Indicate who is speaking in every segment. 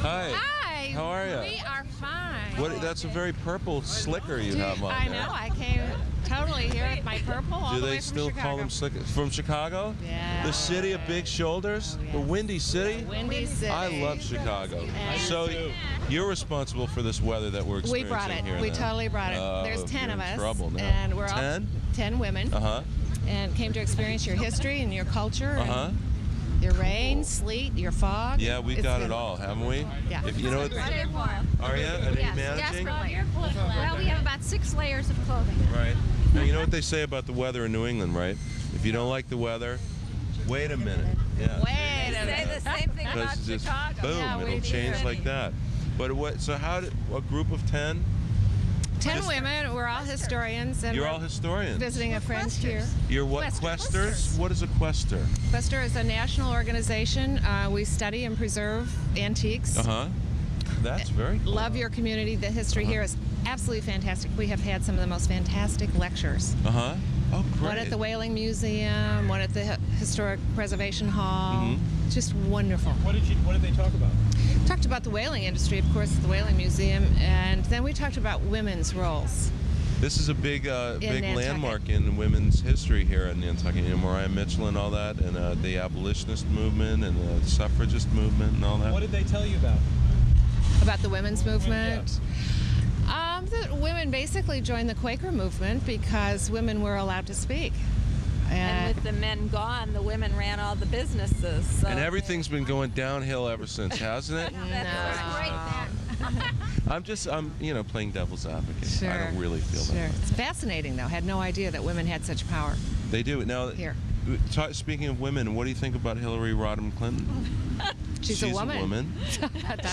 Speaker 1: Hi.
Speaker 2: Hi.
Speaker 1: How are you?
Speaker 2: We are fine.
Speaker 1: What? That's a very purple slicker you have on
Speaker 2: I
Speaker 1: there.
Speaker 2: know. I came totally here with my purple all
Speaker 1: Do
Speaker 2: the
Speaker 1: they
Speaker 2: way from
Speaker 1: still
Speaker 2: Chicago.
Speaker 1: call them slickers? From Chicago?
Speaker 2: Yeah.
Speaker 1: The city of big shoulders?
Speaker 2: Oh, yes.
Speaker 1: The Windy City?
Speaker 2: Windy City.
Speaker 1: I love Chicago.
Speaker 2: And
Speaker 1: So you're responsible for this weather that we're
Speaker 2: we
Speaker 1: experiencing
Speaker 2: brought it.
Speaker 1: here.
Speaker 2: We
Speaker 1: then.
Speaker 2: totally brought it.
Speaker 1: Oh,
Speaker 2: There's 10
Speaker 1: you're
Speaker 2: of
Speaker 1: in
Speaker 2: us.
Speaker 1: trouble now.
Speaker 2: And we're all
Speaker 1: 10?
Speaker 2: 10 women.
Speaker 1: Uh-huh.
Speaker 2: And came to experience your history and your culture.
Speaker 1: Uh-huh.
Speaker 2: And your rain, sleet, your fog.
Speaker 1: Yeah, we've
Speaker 2: It's
Speaker 1: got
Speaker 2: good.
Speaker 1: it all, haven't we?
Speaker 2: Yeah.
Speaker 1: If you know what? Are you? Are you managing?
Speaker 3: Well, we have about 6 layers of clothing.
Speaker 1: Right. Now, you know what they say about the weather in New England, right? If you don't like the weather, wait a minute. Yeah.
Speaker 2: Wait a
Speaker 3: Say
Speaker 2: minute.
Speaker 3: the same thing about
Speaker 1: Because just
Speaker 3: Chicago.
Speaker 1: boom,
Speaker 2: Yeah,
Speaker 1: it'll
Speaker 2: we
Speaker 1: change
Speaker 2: do.
Speaker 1: like that. But what? So how did a group of 10?
Speaker 2: 10 women. We're all historians. And
Speaker 1: You're
Speaker 2: we're
Speaker 1: all historians.
Speaker 2: visiting a friend here.
Speaker 1: You're what? Questers? What is a quester?
Speaker 2: Quester is a national organization. We study and preserve antiques.
Speaker 1: Uh-huh. That's very cool.
Speaker 2: Love your community. The history here is absolutely fantastic. We have had some of the most fantastic lectures.
Speaker 1: Uh-huh. Oh, great.
Speaker 2: One at the Whaling Museum, one at the Historic Preservation Hall.
Speaker 1: Mm-hmm.
Speaker 2: Just wonderful.
Speaker 4: What did they talk about?
Speaker 2: Talked about the whaling industry, of course, at the Whaling Museum, and then we talked about women's roles.
Speaker 1: This is a big
Speaker 2: Nantucket.
Speaker 1: landmark in women's history here in Nantucket. You know, Mariah Mitchell and all that, and the abolitionist movement and the suffragist movement and all that.
Speaker 4: What did they tell you about?
Speaker 2: About the women's movement. The women basically joined the Quaker movement because women were allowed to speak.
Speaker 3: And with the men gone, the women ran all the businesses. So
Speaker 1: And everything's been going downhill ever since, hasn't it? I'm playing devil's advocate.
Speaker 2: Sure.
Speaker 1: I don't really feel
Speaker 2: Sure.
Speaker 1: that.
Speaker 2: It's fascinating, though. Had no idea that women had such power.
Speaker 1: They do. Now,
Speaker 2: Here.
Speaker 1: Speaking of women, what do you think about Hillary Rodham Clinton?
Speaker 2: She's a woman.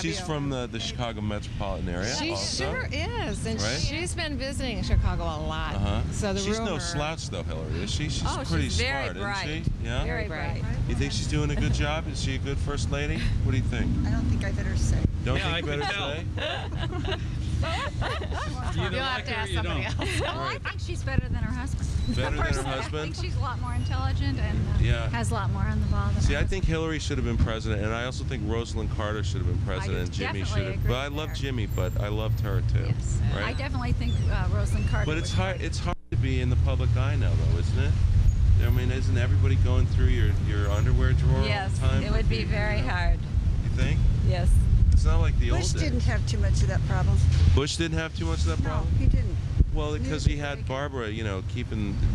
Speaker 1: She's from the Chicago metropolitan area.
Speaker 2: She
Speaker 1: also.
Speaker 2: sure is, and
Speaker 1: Right?
Speaker 2: she's been visiting Chicago a lot.
Speaker 1: Uh-huh.
Speaker 2: So the
Speaker 1: she's
Speaker 2: rumor.
Speaker 1: no slouch, though, Hillary, is she? She's
Speaker 3: Oh,
Speaker 1: pretty
Speaker 3: she's very
Speaker 1: smart,
Speaker 3: bright.
Speaker 1: isn't she? Yeah.
Speaker 3: Very bright.
Speaker 1: You think she's doing a good job? Is she a good first lady? What do you think?
Speaker 5: I don't think I better say.
Speaker 1: Don't
Speaker 4: Yeah,
Speaker 1: think
Speaker 4: I
Speaker 1: you better
Speaker 4: could
Speaker 1: say?
Speaker 4: You
Speaker 2: You'll have to ask somebody else.
Speaker 3: Well, I think she's better than her husband.
Speaker 1: Better than her
Speaker 3: Personally, I
Speaker 1: husband?
Speaker 3: think she's a lot more intelligent and
Speaker 1: Yeah.
Speaker 3: has a lot more on the ball than
Speaker 1: See,
Speaker 3: her
Speaker 1: I think Hillary should have been president, and I also think Rosalind Carter should have been president. and Jimmy
Speaker 3: definitely
Speaker 1: should have.
Speaker 3: agree
Speaker 1: But I love
Speaker 3: there.
Speaker 1: Jimmy, but I loved her too.
Speaker 3: Yes. I
Speaker 1: Right?
Speaker 3: definitely think Rosalind Carter
Speaker 1: But it's
Speaker 3: was
Speaker 1: hard.
Speaker 3: right.
Speaker 1: It's hard to be in the public eye now, though, isn't it? I mean, isn't everybody going through your underwear drawer
Speaker 3: Yes,
Speaker 1: all the time?
Speaker 3: it would be very hard.
Speaker 1: You think?
Speaker 3: Yes.
Speaker 1: It's not like the
Speaker 5: Bush
Speaker 1: old days.
Speaker 5: didn't have too much of that problem.
Speaker 1: Bush didn't have too much of that
Speaker 5: No,
Speaker 1: problem.
Speaker 5: he didn't.
Speaker 1: Well, because he had Barbara,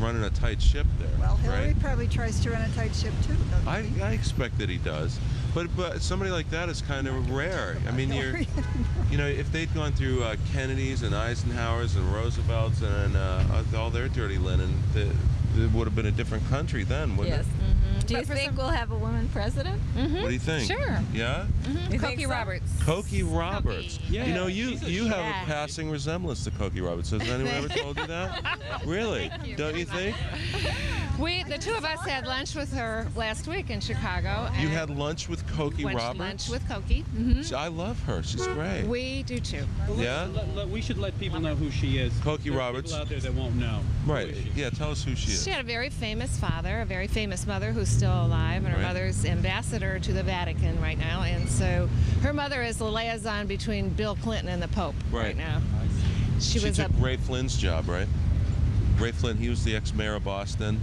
Speaker 1: running a tight ship there.
Speaker 5: Well, Hillary
Speaker 1: right?
Speaker 5: probably tries to run a tight ship too. doesn't
Speaker 1: I
Speaker 5: he?
Speaker 1: expect that he does, but somebody like that is kind of rare. I mean,
Speaker 5: Hillary
Speaker 1: if they'd gone through Kennedys and Eisenhowers and Roosevelts and all their dirty linen, it would have been a different country then, wouldn't
Speaker 3: Yes.
Speaker 1: it?
Speaker 3: Do you
Speaker 2: But for
Speaker 3: think
Speaker 2: some-
Speaker 3: we'll have a woman president?
Speaker 1: What do you think?
Speaker 2: Sure.
Speaker 1: Yeah?
Speaker 3: You think
Speaker 2: Cokie
Speaker 3: so?
Speaker 2: Roberts.
Speaker 1: Cokie Roberts.
Speaker 2: Cokie.
Speaker 4: Yeah,
Speaker 1: You know, you have
Speaker 2: Yeah.
Speaker 1: a passing resemblance to Cokie Roberts. Has anyone ever told you that? Really? Don't you think?
Speaker 2: The two of us had lunch with her last week in Chicago.
Speaker 1: You
Speaker 2: and
Speaker 1: had lunch with Cokie
Speaker 2: went to
Speaker 1: Roberts?
Speaker 2: lunch with Cokie. Mm-hmm.
Speaker 1: I love her. She's great.
Speaker 2: We do too.
Speaker 1: Yeah?
Speaker 4: We should let people know who she is.
Speaker 1: Cokie
Speaker 4: There are
Speaker 1: Roberts.
Speaker 4: People out there that won't know.
Speaker 1: Right.
Speaker 4: Who is she?
Speaker 1: Yeah, tell us who she is.
Speaker 2: She had a very famous father, a very famous mother who's still alive, and her
Speaker 1: Right.
Speaker 2: mother's ambassador to the Vatican right now. And so her mother is the liaison between Bill Clinton and the Pope right,
Speaker 1: Right.
Speaker 2: now. She was
Speaker 1: took Ray Flynn's job, right? Ray Flynn, he was the ex-mayor of Boston.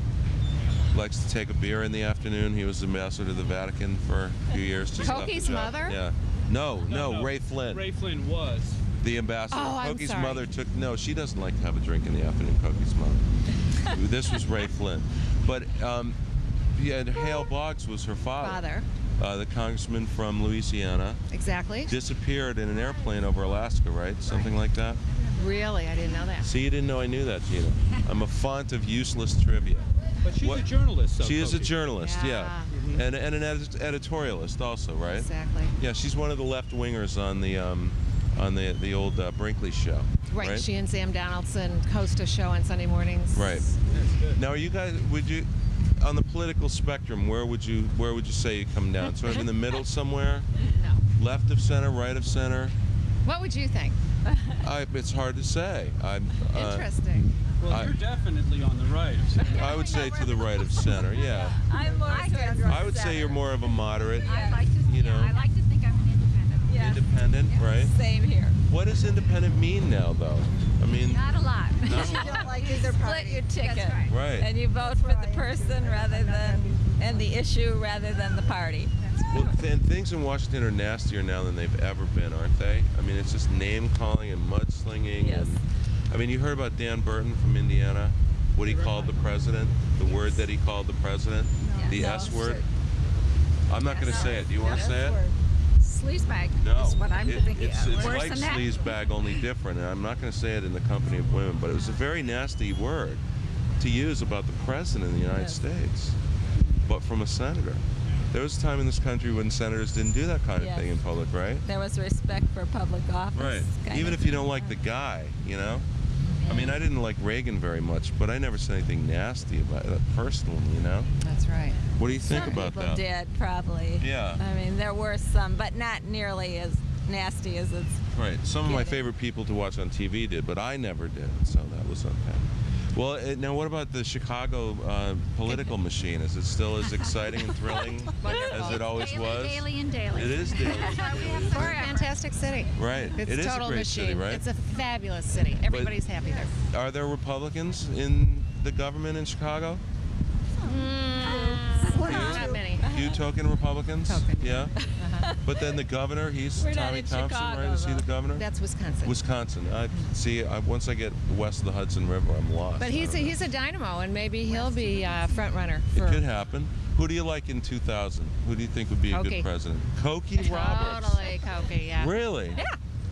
Speaker 1: Likes to take a beer in the afternoon. He was ambassador to the Vatican for a few years. Just left the
Speaker 2: Cokie's
Speaker 1: job.
Speaker 2: mother?
Speaker 1: Yeah. No, Ray Flynn.
Speaker 4: Ray Flynn was.
Speaker 1: The ambassador.
Speaker 2: Oh, I'm
Speaker 1: Cokie's
Speaker 2: sorry.
Speaker 1: mother took. No, she doesn't like to have a drink in the afternoon. Cokie's mother. This was Ray Flynn, but and Hale Boggs was her father. The congressman from Louisiana
Speaker 2: Exactly.
Speaker 1: disappeared in an airplane over Alaska, right? Something like that.
Speaker 2: Really, I didn't know that.
Speaker 1: See, you didn't know I knew that, Gina. I'm a font of useless trivia.
Speaker 4: But she's
Speaker 1: What-
Speaker 4: a journalist. So
Speaker 1: She is a
Speaker 4: Cokie.
Speaker 1: journalist, yeah.
Speaker 2: Yeah.
Speaker 1: And an editorialist also, right?
Speaker 2: Exactly.
Speaker 1: Yeah, she's one of the left wingers on the old Brinkley show.
Speaker 2: Right. She and Sam Donaldson host a show on Sunday mornings.
Speaker 1: Right.
Speaker 4: That's good.
Speaker 1: Now, are you guys? Would you, on the political spectrum, where would you say you come down? Sort of in the middle somewhere?
Speaker 2: No.
Speaker 1: Left of center, right of center?
Speaker 2: What would you think?
Speaker 1: It's hard to say.
Speaker 2: Interesting.
Speaker 4: Well, you're definitely on the right.
Speaker 1: I would say to the right of center. Yeah.
Speaker 3: I'm more
Speaker 1: I would say you're more of a moderate.
Speaker 3: I like to,
Speaker 1: You know.
Speaker 3: I like to think I'm an independent. Yes.
Speaker 1: Independent, right?
Speaker 3: Same here.
Speaker 1: What does independent mean now, though? I mean,
Speaker 3: Not a lot.
Speaker 5: You don't like either
Speaker 3: Split
Speaker 5: party.
Speaker 3: your ticket.
Speaker 1: right.
Speaker 3: And you vote for the person rather than, and the issue rather than the party.
Speaker 1: Well, and things in Washington are nastier now than they've ever been, aren't they? I mean, it's just name calling and mudslinging.
Speaker 3: Yes.
Speaker 1: And, I mean, you heard about Dan Burton from Indiana, what he called the president, the word that he called the president, the
Speaker 3: No.
Speaker 1: S word. I'm not going to say it. Do you want to say it?
Speaker 3: Sleazebag
Speaker 1: No.
Speaker 3: is what I'm thinking.
Speaker 1: It's
Speaker 3: Worse
Speaker 1: like
Speaker 3: than that.
Speaker 1: sleazebag, only different. And I'm not going to say it in the company of women, but it was a very nasty word to use about the president of the United States, but from a senator. There was a time in this country when senators didn't do that kind of
Speaker 3: Yes.
Speaker 1: thing in public, right?
Speaker 3: There was respect for public office.
Speaker 1: Right.
Speaker 3: kind
Speaker 1: Even
Speaker 3: of
Speaker 1: if you
Speaker 3: thing.
Speaker 1: don't like the guy, you know? I mean, I didn't like Reagan very much, but I never said anything nasty about it personally, you know?
Speaker 2: That's right.
Speaker 1: What do you think
Speaker 3: Some
Speaker 1: about
Speaker 3: people
Speaker 1: that?
Speaker 3: did, probably.
Speaker 1: Yeah.
Speaker 3: I mean, there were some, but not nearly as nasty as it's.
Speaker 1: Right. Some of my
Speaker 3: Get it.
Speaker 1: favorite people to watch on TV did, but I never did, so that was okay. Well, now what about the Chicago political machine? Is it still as exciting and thrilling as it always was?
Speaker 6: Daily and daily.
Speaker 1: It is daily.
Speaker 2: We're a fantastic city.
Speaker 1: Right.
Speaker 2: It's
Speaker 1: It is a
Speaker 2: total
Speaker 1: great
Speaker 2: machine.
Speaker 1: city, right?
Speaker 2: It's a fabulous city. Everybody's happy there.
Speaker 1: Are there Republicans in the government in Chicago?
Speaker 2: Not many.
Speaker 1: Few token Republicans?
Speaker 2: Token.
Speaker 1: Yeah? But then the governor, he's
Speaker 3: We're not
Speaker 1: Tommy
Speaker 3: in
Speaker 1: Thompson,
Speaker 3: Chicago,
Speaker 1: right? Is he the
Speaker 3: though.
Speaker 1: governor?
Speaker 2: That's Wisconsin.
Speaker 1: Wisconsin. Once I get west of the Hudson River, I'm lost.
Speaker 2: But he's a dynamo, and maybe he'll be front runner
Speaker 1: It
Speaker 2: for.
Speaker 1: could happen. Who do you like in 2000? Who do you think would be a good
Speaker 2: Koki.
Speaker 1: president? Koki Roberts.
Speaker 2: Totally, Koki. Yeah.
Speaker 1: Really?
Speaker 2: Yeah.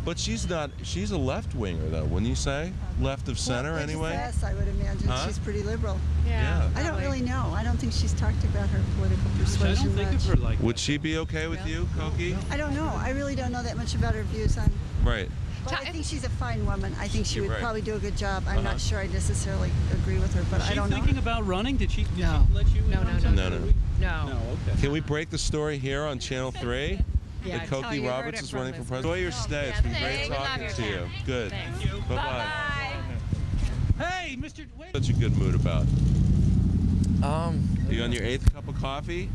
Speaker 1: But she's a left winger though, wouldn't you say? Left of center
Speaker 5: Well,
Speaker 1: anyway?
Speaker 5: Yes, I would imagine
Speaker 1: Huh?
Speaker 5: she's pretty liberal.
Speaker 1: Yeah.
Speaker 5: I don't really know. I don't think she's talked about her political
Speaker 4: I
Speaker 5: persuasion
Speaker 4: don't think
Speaker 5: much.
Speaker 4: of her like
Speaker 1: Would
Speaker 4: that.
Speaker 1: she be okay with you, Koki?
Speaker 5: I don't know. I really don't know that much about her views on.
Speaker 1: Right.
Speaker 5: But I think she's a fine woman. I think she
Speaker 1: You're
Speaker 5: would
Speaker 1: right.
Speaker 5: probably do a good job. I'm
Speaker 1: Uh-huh.
Speaker 5: not sure I necessarily agree with her, but
Speaker 4: Was
Speaker 5: I
Speaker 4: she
Speaker 5: don't know.
Speaker 4: thinking about running? Did she
Speaker 2: No.
Speaker 4: let you in
Speaker 2: No,
Speaker 4: on
Speaker 2: no, no.
Speaker 4: something?
Speaker 1: No, no.
Speaker 2: No.
Speaker 4: No, okay.
Speaker 1: Can we break the story here on Channel 3?
Speaker 2: Yeah,
Speaker 1: that
Speaker 2: tell
Speaker 1: Koki
Speaker 2: you heard
Speaker 1: Roberts
Speaker 2: it
Speaker 1: is
Speaker 2: from
Speaker 1: running for
Speaker 2: this
Speaker 1: president. Enjoy your stay. It's been great
Speaker 2: We love
Speaker 1: talking
Speaker 2: your
Speaker 1: to you.
Speaker 2: town.
Speaker 1: Good.
Speaker 2: Thanks.
Speaker 1: Bye-bye.
Speaker 3: Bye.
Speaker 4: Hey, Mr. Wait.
Speaker 1: Such a good mood about. Are you on your 8th cup of coffee?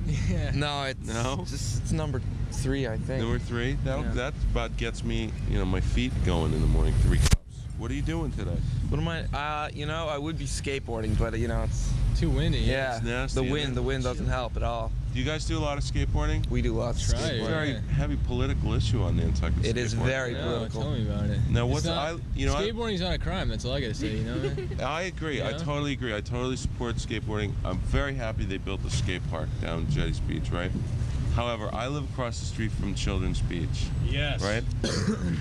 Speaker 7: No, it's
Speaker 1: No?
Speaker 7: it's number 3, I think.
Speaker 1: Number 3?
Speaker 7: Yeah.
Speaker 1: That about gets me, my feet going in the morning. 3 cups. What are you doing today?
Speaker 7: What am I? I would be skateboarding, but it's
Speaker 4: Too windy.
Speaker 7: yeah.
Speaker 1: It's nasty,
Speaker 7: the
Speaker 1: isn't it?
Speaker 7: wind doesn't help at all.
Speaker 1: Do you guys do a lot of skateboarding?
Speaker 7: We do lots of
Speaker 4: Try it.
Speaker 7: skateboarding.
Speaker 1: Very
Speaker 4: Yeah.
Speaker 1: heavy political issue on Nantucket.
Speaker 7: It is
Speaker 1: skateboarding.
Speaker 7: very
Speaker 4: No,
Speaker 7: political.
Speaker 4: tell me about it.
Speaker 1: Now,
Speaker 4: It's
Speaker 1: what's
Speaker 4: not, skateboarding's not a crime. That's all I gotta say. You know what I mean?
Speaker 1: I agree. I
Speaker 4: Yeah.
Speaker 1: totally agree. I totally support skateboarding. I'm very happy they built the skate park down Jetty's Beach, right? However, I live across the street from Children's Beach,
Speaker 4: Yes.
Speaker 1: right?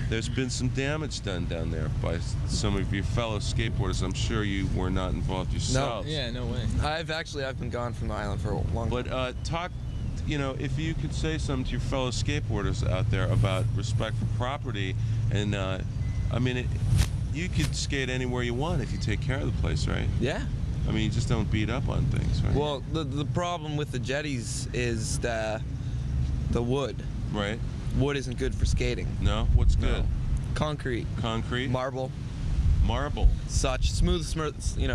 Speaker 1: There's been some damage done down there by some of your fellow skateboarders. I'm sure you were not involved yourselves.
Speaker 4: Yeah. No way.
Speaker 7: I've been gone from the island for a long time.
Speaker 1: But talk, if you could say something to your fellow skateboarders out there about respect for property, and you could skate anywhere you want if you take care of the place, right?
Speaker 7: Yeah.
Speaker 1: I mean, you just don't beat up on things, right?
Speaker 7: Well, the problem with the jetties is the wood.
Speaker 1: right?
Speaker 7: Wood isn't good for skating.
Speaker 1: No? What's
Speaker 7: No.
Speaker 1: good?
Speaker 7: Concrete,
Speaker 1: Concrete?
Speaker 7: marble,
Speaker 1: Marble.
Speaker 7: such smooth surfaces.
Speaker 4: Yeah,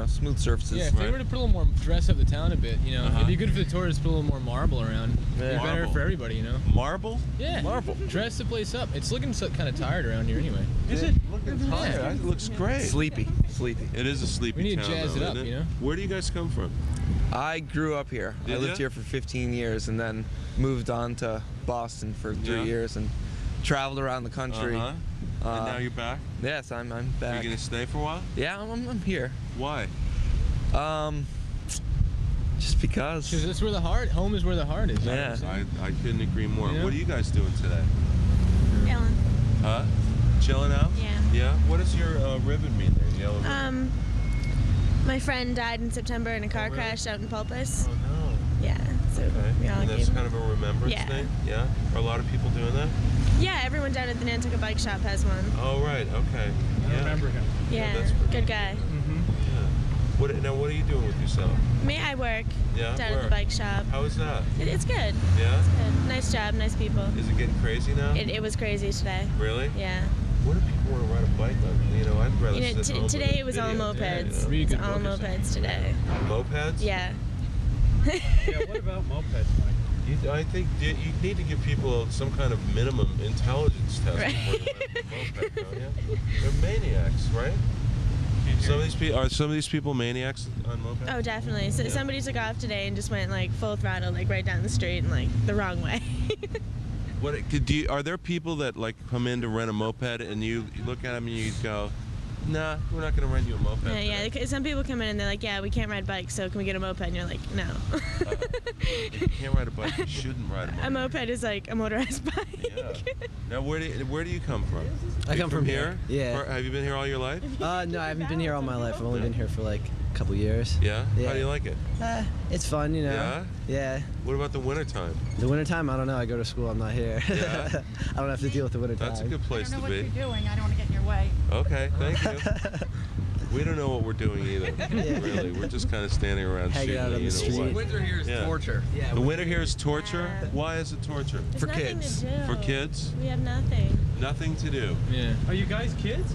Speaker 4: if they
Speaker 1: Right.
Speaker 4: were to put a little more, dress up the town a bit,
Speaker 1: Uh-huh.
Speaker 4: it'd be good for the tourists to put a little more marble around.
Speaker 7: Yeah.
Speaker 4: It'd be better
Speaker 1: Marble.
Speaker 4: for everybody,
Speaker 1: Marble?
Speaker 4: Yeah.
Speaker 7: Marble.
Speaker 4: Dress the place up. It's looking kind of tired around here anyway.
Speaker 1: Is it? Looking tired. It looks great.
Speaker 7: Sleepy.
Speaker 1: It is a sleepy
Speaker 4: We need to
Speaker 1: town,
Speaker 4: jazz
Speaker 1: though,
Speaker 4: it up,
Speaker 1: isn't
Speaker 4: you know?
Speaker 1: Where do you guys come from?
Speaker 7: I grew up here.
Speaker 1: Did
Speaker 7: I lived
Speaker 1: ya?
Speaker 7: here for 15 years and then moved on to Boston for 3
Speaker 1: Yeah.
Speaker 7: years and traveled around the country.
Speaker 1: Uh-huh. And now you're back?
Speaker 7: Yes, I'm
Speaker 1: Are
Speaker 7: back.
Speaker 1: you going to stay for a while?
Speaker 7: Yeah, I'm here.
Speaker 1: Why?
Speaker 7: Just because.
Speaker 4: Because that's where home is where the heart is.
Speaker 7: Yeah.
Speaker 1: I couldn't agree more.
Speaker 4: Yeah.
Speaker 1: What are you guys doing today?
Speaker 6: Ellen.
Speaker 1: Huh? Chilling out?
Speaker 6: Yeah.
Speaker 1: Yeah? What does your ribbon mean there? Yellow ribbon?
Speaker 6: My friend died in September in a car
Speaker 1: really?
Speaker 6: crash out in Pulpus.
Speaker 1: Oh, no.
Speaker 6: Yeah. So
Speaker 1: Okay.
Speaker 6: we all
Speaker 1: And that's
Speaker 6: gave.
Speaker 1: kind of a remembrance
Speaker 6: Yeah.
Speaker 1: thing? Yeah? Are a lot of people doing that?
Speaker 6: Yeah, everyone down at the Nantucket Bike Shop has one.
Speaker 1: Oh, right. Okay.
Speaker 4: I remember him.
Speaker 6: Yeah.
Speaker 1: that's pretty
Speaker 6: Good guy.
Speaker 1: Yeah. Now, what are you doing with yourself?
Speaker 6: Me, I work
Speaker 1: Yeah?
Speaker 6: down
Speaker 1: Where?
Speaker 6: at the bike shop.
Speaker 1: How is that?
Speaker 6: It's good.
Speaker 1: Yeah?
Speaker 6: Good. Nice job, nice people.
Speaker 1: Is it getting crazy now?
Speaker 6: It was crazy today.
Speaker 1: Really?
Speaker 6: Yeah.
Speaker 1: What do people want to ride a bike on? I'd rather sit home
Speaker 6: Today
Speaker 1: with a
Speaker 6: it was all
Speaker 1: video.
Speaker 6: mopeds.
Speaker 1: Yeah,
Speaker 4: Really
Speaker 6: It's
Speaker 4: good
Speaker 6: all
Speaker 4: focus.
Speaker 6: mopeds today.
Speaker 1: Mopeds?
Speaker 6: Yeah.
Speaker 4: Yeah, what about mopeds, Mike?
Speaker 1: I think you need to give people some kind of minimum intelligence test
Speaker 6: Right.
Speaker 1: before they rent a moped, don't you? They're maniacs, right? Some of these people maniacs on mopeds?
Speaker 6: Oh, definitely. So somebody took off today and just went like full throttle, like right down the street and like the wrong way.
Speaker 1: Are there people that like come in to rent a moped and you look at them and you go, nah, we're not going to rent you a moped?
Speaker 6: Yeah. Some people come in and they're like, yeah, we can't ride bikes, so can we get a moped? And you're like, no.
Speaker 1: If you can't ride a bike, you shouldn't ride a moped.
Speaker 6: A moped is like a motorized bike.
Speaker 1: Yeah. Now, where do you come from?
Speaker 8: I come from
Speaker 1: here.
Speaker 8: Yeah.
Speaker 1: Have you been here all your life?
Speaker 8: No, I haven't been here all my life. I've only been here for like a couple years.
Speaker 1: Yeah?
Speaker 8: Yeah.
Speaker 1: How do you like it?
Speaker 8: It's fun, you know.
Speaker 1: Yeah?
Speaker 8: Yeah.
Speaker 1: What about the wintertime?
Speaker 8: The wintertime, I don't know. I go to school. I'm not here.
Speaker 1: Yeah.
Speaker 8: I don't have to deal with the wintertime.
Speaker 1: That's a good place to be.
Speaker 5: I don't know what you're doing. I don't want to get in your way.
Speaker 1: Okay, thank you. We don't know what we're doing either, really. We're just kind of standing around
Speaker 8: Hanging out on the street.
Speaker 1: What.
Speaker 7: Winter here is torture.
Speaker 8: Yeah.
Speaker 1: The winter here is torture?
Speaker 6: Yeah.
Speaker 1: Why is it torture?
Speaker 6: There's
Speaker 7: For
Speaker 6: nothing
Speaker 7: kids.
Speaker 6: to do.
Speaker 1: For kids?
Speaker 6: We have nothing.
Speaker 1: Nothing to do.
Speaker 4: Yeah.
Speaker 9: Are you guys kids?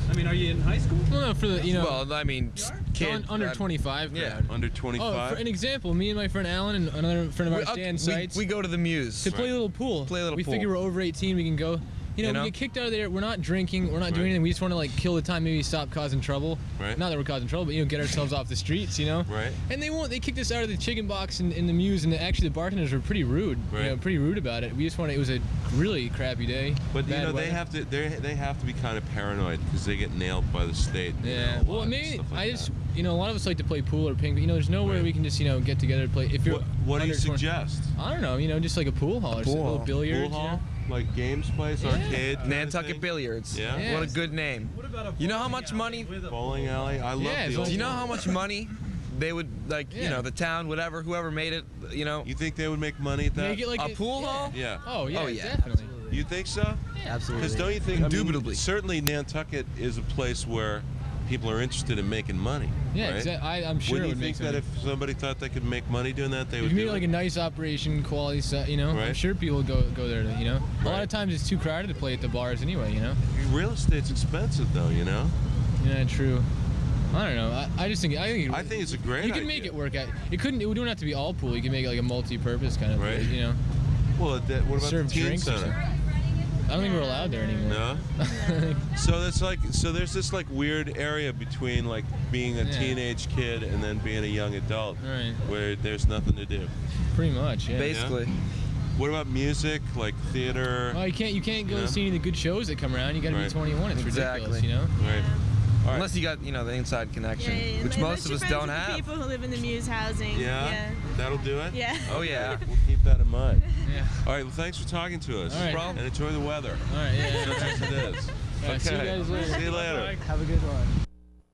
Speaker 9: I mean, are you in high school?
Speaker 4: Well, no, for the
Speaker 7: Well, I mean, kid.
Speaker 4: under 25
Speaker 7: Yeah.
Speaker 4: crowd.
Speaker 1: Under
Speaker 4: Oh,
Speaker 1: 25?
Speaker 4: for an example, me and my friend Alan and another friend of ours, Dan Seitz,
Speaker 7: we go to the Muse.
Speaker 4: to play a little pool.
Speaker 7: Play a little
Speaker 4: we
Speaker 7: pool.
Speaker 4: figure we're over 18, we can go. You know, we get kicked out of there. We're not drinking. We're not doing anything. We just want to like kill the time. Maybe stop causing trouble.
Speaker 1: Right.
Speaker 4: Not that we're causing trouble, but get ourselves off the streets.
Speaker 1: Right.
Speaker 4: And they kicked us out of the chicken box in the Muse, and actually the bartenders were pretty rude.
Speaker 1: Right.
Speaker 4: Pretty rude about it. We just wanted. It was a really crappy day.
Speaker 1: But
Speaker 4: bad
Speaker 1: they
Speaker 4: weather.
Speaker 1: have to be kind of paranoid because they get nailed by the state.
Speaker 4: Yeah. Well, maybe a lot of us like to play pool or ping. But there's nowhere
Speaker 1: Right.
Speaker 4: we can just get together to play. If you're
Speaker 1: What do you
Speaker 4: under 20
Speaker 1: suggest?
Speaker 4: I don't know. Just like a pool hall or something. A little billiards.
Speaker 1: Pool hall? Like games place, arcade? kind of
Speaker 7: Nantucket
Speaker 1: thing?
Speaker 7: Billiards.
Speaker 1: Yeah?
Speaker 4: Yeah.
Speaker 7: What a good name.
Speaker 9: What about a
Speaker 7: You know how
Speaker 9: bowling
Speaker 7: much
Speaker 9: alley
Speaker 7: money?
Speaker 9: with a
Speaker 1: Bowling alley? I love
Speaker 4: Yeah,
Speaker 1: the
Speaker 4: so
Speaker 1: old
Speaker 7: Do you know
Speaker 1: one.
Speaker 7: how much money they would
Speaker 4: Yeah.
Speaker 7: the town, whatever, whoever made it,
Speaker 1: You think they would make money at that?
Speaker 4: Make it like
Speaker 7: a pool hall?
Speaker 1: Yeah.
Speaker 4: Oh yeah.
Speaker 7: Oh, yeah.
Speaker 4: Definitely.
Speaker 1: You think so?
Speaker 8: Absolutely.
Speaker 1: Because don't you think?
Speaker 7: Indubitably.
Speaker 1: Certainly, Nantucket is a place where people are interested in making money.
Speaker 4: Yeah.
Speaker 1: right?
Speaker 4: Exactly. I'm sure
Speaker 1: Wouldn't
Speaker 4: it
Speaker 1: you
Speaker 4: would make
Speaker 1: think that
Speaker 4: sense.
Speaker 1: if somebody thought they could make money doing that, they
Speaker 4: If
Speaker 1: would
Speaker 4: you
Speaker 1: do
Speaker 4: made like a
Speaker 1: it?
Speaker 4: nice operation, quality set, I'm
Speaker 1: Right.
Speaker 4: sure people would go there to, A lot
Speaker 1: Right.
Speaker 4: of times it's too crowded to play at the bars anyway,
Speaker 1: Real estate's expensive, though.
Speaker 4: Yeah, true. I don't know. I just think
Speaker 1: I think it's a great
Speaker 4: you
Speaker 1: idea.
Speaker 4: can make it work out. It wouldn't have to be all pool. You can make it like a multi-purpose kind of
Speaker 1: Right.
Speaker 4: place,
Speaker 1: Well, what about
Speaker 4: Serve
Speaker 1: the teen
Speaker 4: drinks or
Speaker 1: center?
Speaker 4: something. I don't think we're allowed there anymore.
Speaker 1: No. So there's this like weird area between like being a
Speaker 4: Yeah.
Speaker 1: teenage kid and then being a young adult,
Speaker 4: Right.
Speaker 1: where there's nothing to do.
Speaker 4: Pretty much, yeah.
Speaker 7: Basically.
Speaker 1: What about music, like theater?
Speaker 4: Well, you can't go
Speaker 1: Yeah.
Speaker 4: see any of the good shows that come around. You got to
Speaker 1: Right.
Speaker 4: be 21. It's ridiculous,
Speaker 7: Exactly.
Speaker 1: Right. All right.
Speaker 7: Unless you got, the inside connection, which most of us don't have.
Speaker 6: People who live in the Muse housing.
Speaker 1: Yeah. That'll do it.
Speaker 6: Yeah.
Speaker 7: Oh, yeah.
Speaker 1: We'll keep that in mind.
Speaker 4: Yeah.
Speaker 1: All right. Well, thanks for talking to us.
Speaker 4: All right.
Speaker 1: And enjoy the weather.
Speaker 4: All right. Yeah.
Speaker 1: Such as it is.
Speaker 4: All right, see you guys later.
Speaker 1: See you later.
Speaker 8: Have a good one.